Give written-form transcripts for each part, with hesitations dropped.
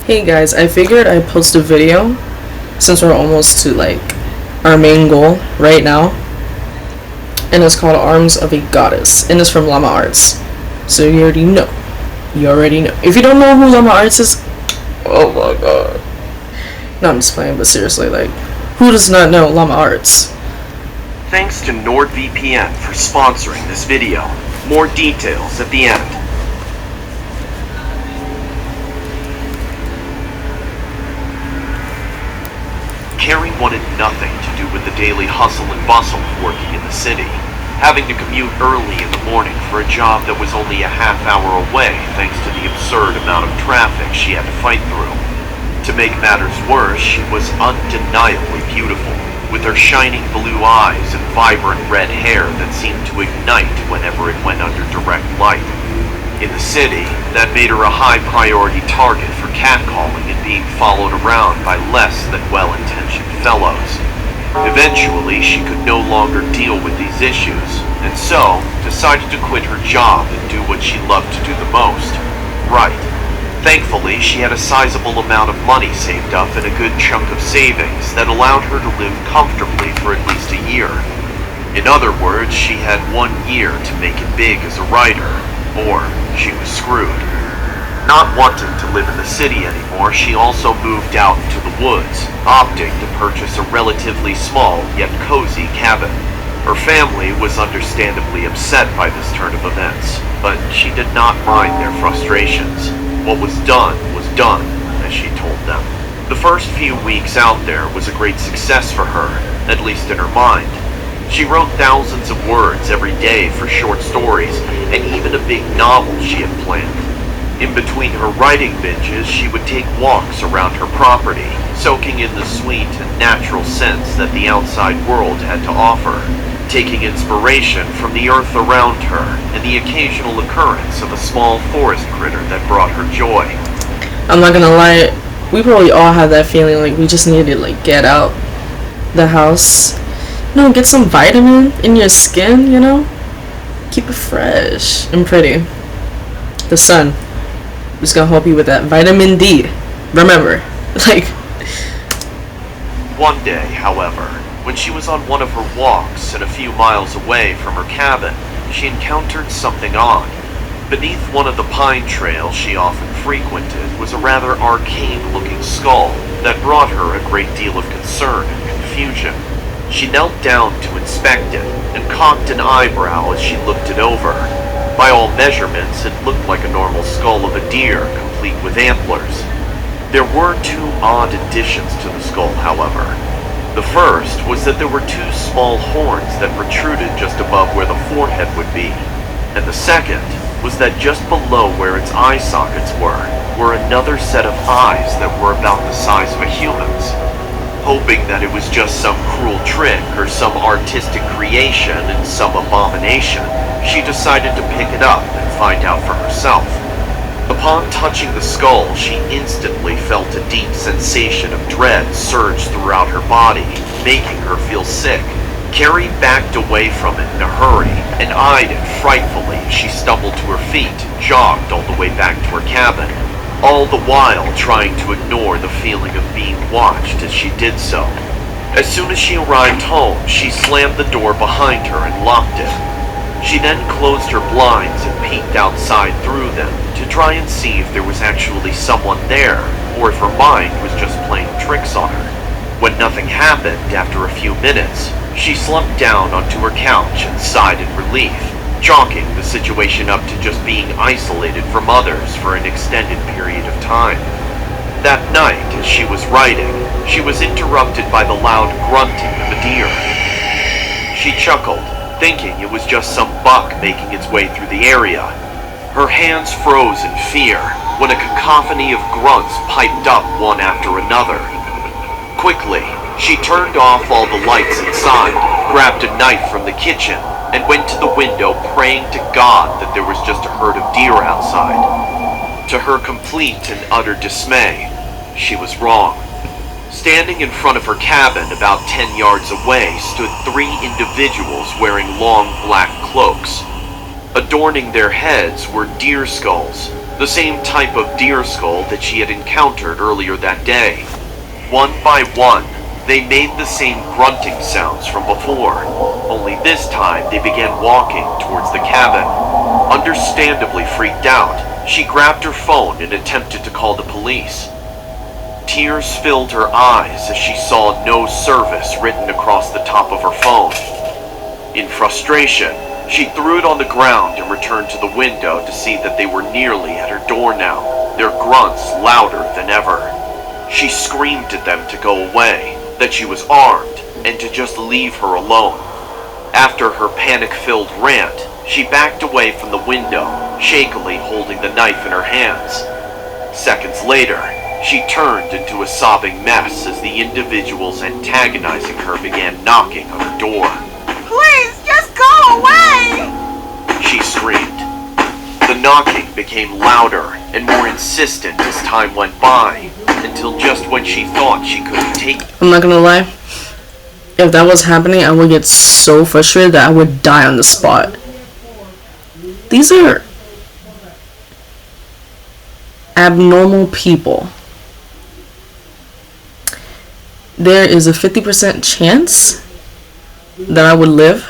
Hey guys, I figured I'd post a video since we're almost to like our main goal right now, and it's called Arms of a Goddess, and it's from Llama Arts. So you already know. You already know. If you don't know who Llama Arts is, oh my god. No, I'm just playing, but seriously, like, who does not know Llama Arts? Thanks to NordVPN for sponsoring this video. More details at the end. Carrie wanted nothing to do with the daily hustle and bustle of working in the city, having to commute early in the morning for a job that was only a half hour away thanks to the absurd amount of traffic she had to fight through. To make matters worse, she was undeniably beautiful, with her shining blue eyes and vibrant red hair that seemed to ignite whenever it went under direct light. In the city, that made her a high-priority target for catcalling and being followed around by less than well-intentioned fellows. Eventually, she could no longer deal with these issues, and so decided to quit her job and do what she loved to do the most: write. Thankfully, she had a sizable amount of money saved up and a good chunk of savings that allowed her to live comfortably for at least a year. In other words, she had 1 year to make it big as a writer, or she was screwed. Not wanting to live in the city anymore, she also moved out into the woods, opting to purchase a relatively small yet cozy cabin. Her family was understandably upset by this turn of events, but she did not mind their frustrations. What was done, as she told them. The first few weeks out there was a great success for her, at least in her mind. She wrote thousands of words every day for short stories, and even a big novel she had planned. In between her writing binges, she would take walks around her property, soaking in the sweet and natural scents that the outside world had to offer, taking inspiration from the earth around her and the occasional occurrence of a small forest critter that brought her joy. I'm not gonna lie, we probably all have that feeling like we just need to like get out the house. Get some vitamin in your skin, Keep it fresh and pretty. The sun is gonna help you with that vitamin D. Remember, like. One day, however, when she was on one of her walks and a few miles away from her cabin, she encountered something odd. Beneath one of the pine trails she often frequented was a rather arcane-looking skull that brought her a great deal of concern and confusion. She knelt down to inspect it and cocked an eyebrow as she looked it over. By all measurements, it looked like a normal skull of a deer, complete with antlers. There were two odd additions to the skull, however. The first was that there were two small horns that protruded just above where the forehead would be, and the second was that just below where its eye sockets were another set of eyes that were about the size of a human's. Hoping that it was just some cruel trick or some artistic creation and some abomination, she decided to pick it up and find out for herself. Upon touching the skull, she instantly felt a deep sensation of dread surge throughout her body, making her feel sick. Carrie backed away from it in a hurry and eyed it frightfully as she stumbled to her feet and jogged all the way back to her cabin, all the while trying to ignore the feeling of being watched as she did so. As soon as she arrived home, she slammed the door behind her and locked it. She then closed her blinds and peeked outside through them to try and see if there was actually someone there, or if her mind was just playing tricks on her. When nothing happened after a few minutes, she slumped down onto her couch and sighed in relief, chalking the situation up to just being isolated from others for an extended period of time. That night, as she was writing, she was interrupted by the loud grunting of a deer. She chuckled, thinking it was just some buck making its way through the area. Her hands froze in fear when a cacophony of grunts piped up one after another. Quickly, she turned off all the lights inside, grabbed a knife from the kitchen, and went to the window praying to God that there was just a herd of deer outside. To her complete and utter dismay, she was wrong. Standing in front of her cabin about 10 yards away stood 3 individuals wearing long black cloaks. Adorning their heads were deer skulls, the same type of deer skull that she had encountered earlier that day. One by one, they made the same grunting sounds from before, only this time they began walking towards the cabin. Understandably freaked out, she grabbed her phone and attempted to call the police. Tears filled her eyes as she saw "no service" written across the top of her phone. In frustration, she threw it on the ground and returned to the window to see that they were nearly at her door now, their grunts louder than ever. She screamed at them to go away, that she was armed, and to just leave her alone. After her panic-filled rant, she backed away from the window, shakily holding the knife in her hands. Seconds later, she turned into a sobbing mess as the individuals antagonizing her began knocking on her door. "Please, just go away!" she screamed. The knocking became louder and more insistent as time went by, until just when she thought she couldn't take it. I'm not gonna lie. If that was happening, I would get so frustrated that I would die on the spot. These are abnormal people. There is a 50% chance that I would live,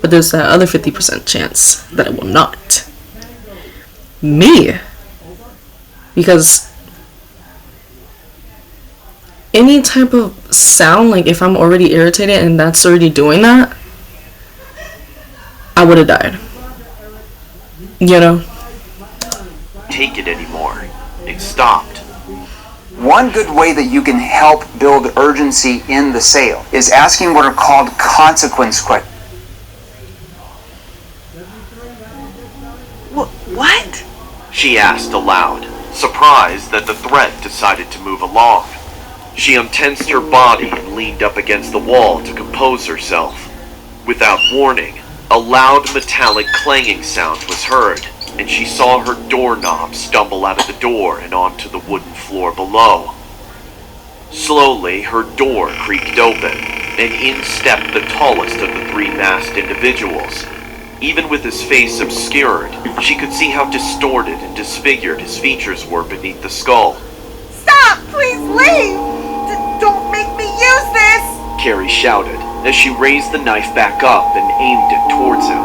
but there's that other 50% chance that I will not. Me. Because any type of sound, like if I'm already irritated and that's already doing that, I would have died. You know? Take it anymore. It stopped. One good way that you can help build urgency in the sale is asking what are called consequence questions. What? She asked aloud, surprised that the threat decided to move along. She untensed her body and leaned up against the wall to compose herself. Without warning, a loud metallic clanging sound was heard, and she saw her doorknob stumble out of the door and onto the wooden floor below. Slowly, her door creaked open, and in stepped the tallest of the three masked individuals. Even with his face obscured, she could see how distorted and disfigured his features were beneath the skull. "Stop! Please leave! Don't make me use this!" Carrie shouted as she raised the knife back up and aimed it towards him.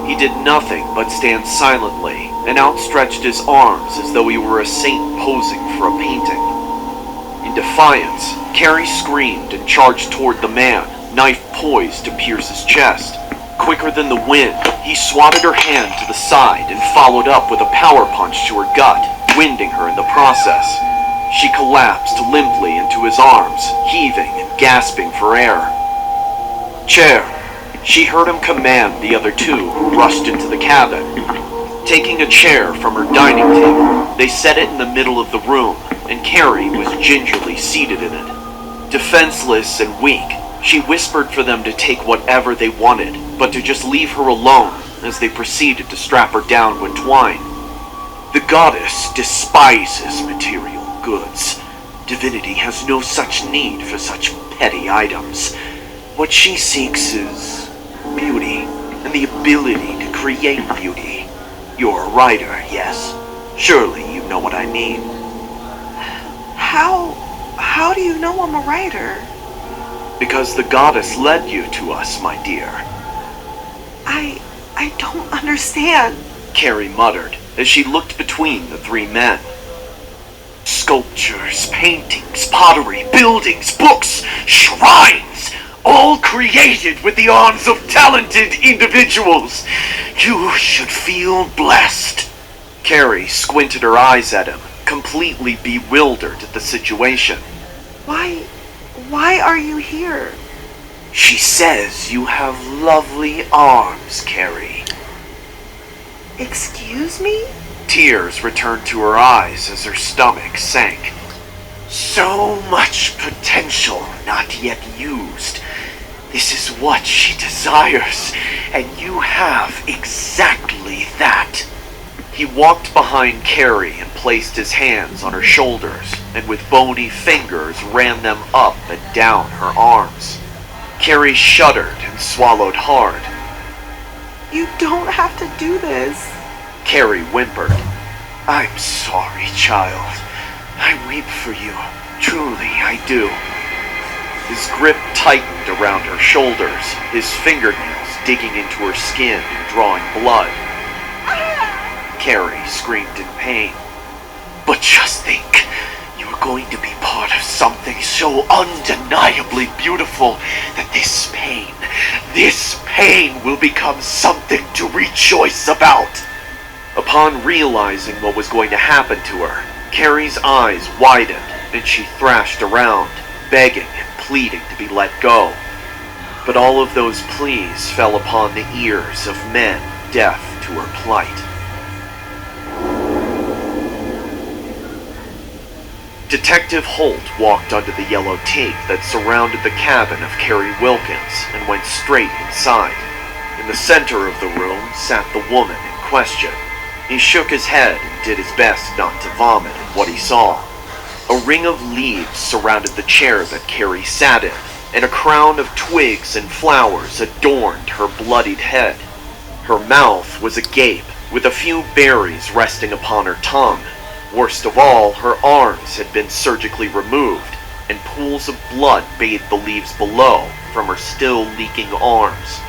He did nothing but stand silently and outstretched his arms as though he were a saint posing for a painting. In defiance, Carrie screamed and charged toward the man, knife poised to pierce his chest. Quicker than the wind, he swatted her hand to the side and followed up with a power punch to her gut, winding her in the process. She collapsed limply into his arms, heaving and gasping for air. "Chair," she heard him command the other two who rushed into the cabin. Taking a chair from her dining table, they set it in the middle of the room, and Carrie was gingerly seated in it. Defenseless and weak, she whispered for them to take whatever they wanted, but to just leave her alone as they proceeded to strap her down to entwine. The goddess despises material goods. Divinity has no such need for such petty items. What she seeks is beauty, and the ability to create beauty. You're a writer, yes? Surely you know what I mean. How do you know I'm a writer? Because the goddess led you to us, my dear. I don't understand. Carrie muttered as she looked between the three men. Sculptures, paintings, pottery, buildings, books, shrines, all created with the arms of talented individuals. You should feel blessed. Carrie squinted her eyes at him, completely bewildered at the situation. Why are you here? She says you have lovely arms, Carrie. Excuse me? Tears returned to her eyes as her stomach sank. So much potential not yet used. This is what she desires, and you have exactly that. He walked behind Carrie and placed his hands on her shoulders, and with bony fingers ran them up and down her arms. Carrie shuddered and swallowed hard. You don't have to do this. Carrie whimpered. I'm sorry, child. I weep for you. Truly, I do. His grip tightened around her shoulders, his fingernails digging into her skin and drawing blood. Carrie screamed in pain. But just think, you're going to be part of something so undeniably beautiful that this pain will become something to rejoice about. Upon realizing what was going to happen to her, Carrie's eyes widened and she thrashed around, begging and pleading to be let go. But all of those pleas fell upon the ears of men deaf to her plight. Detective Holt walked under the yellow tape that surrounded the cabin of Carrie Wilkins and went straight inside. In the center of the room sat the woman in question. He shook his head and did his best not to vomit at what he saw. A ring of leaves surrounded the chair that Carrie sat in, and a crown of twigs and flowers adorned her bloodied head. Her mouth was agape, with a few berries resting upon her tongue. Worst of all, her arms had been surgically removed, and pools of blood bathed the leaves below from her still leaking arms.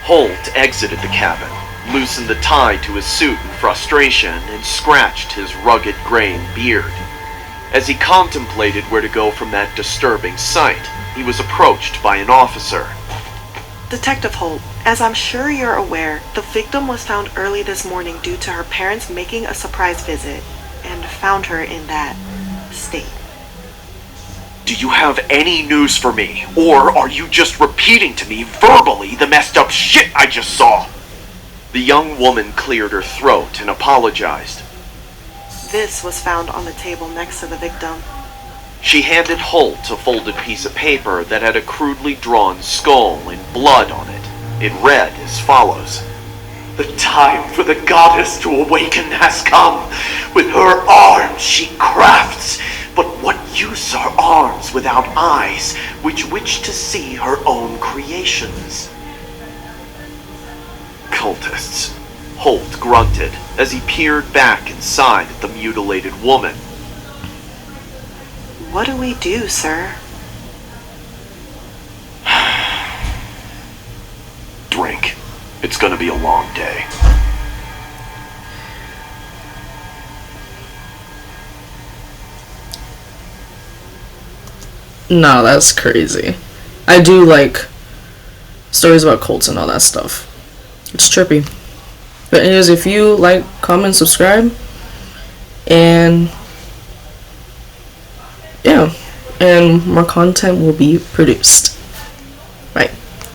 Holt exited the cabin, loosened the tie to his suit in frustration, and scratched his rugged graying beard. As he contemplated where to go from that disturbing sight, he was approached by an officer. Detective Holt, as I'm sure you're aware, the victim was found early this morning due to her parents making a surprise visit, and found her in that state. Do you have any news for me, or are you just repeating to me verbally the messed up shit I just saw? The young woman cleared her throat and apologized. This was found on the table next to the victim. She handed Holt a folded piece of paper that had a crudely drawn skull and blood on it. It read as follows. The time for the goddess to awaken has come. With her arms she crafts, but what use are arms without eyes, which wish to see her own creations? Cultists. Holt grunted as he peered back inside at the mutilated woman. What do we do, sir? Drink. It's gonna be a long day. No, that's crazy. I do like stories about cults and all that stuff. It's trippy. But anyways, if you like, comment, subscribe, and yeah, and more content will be produced.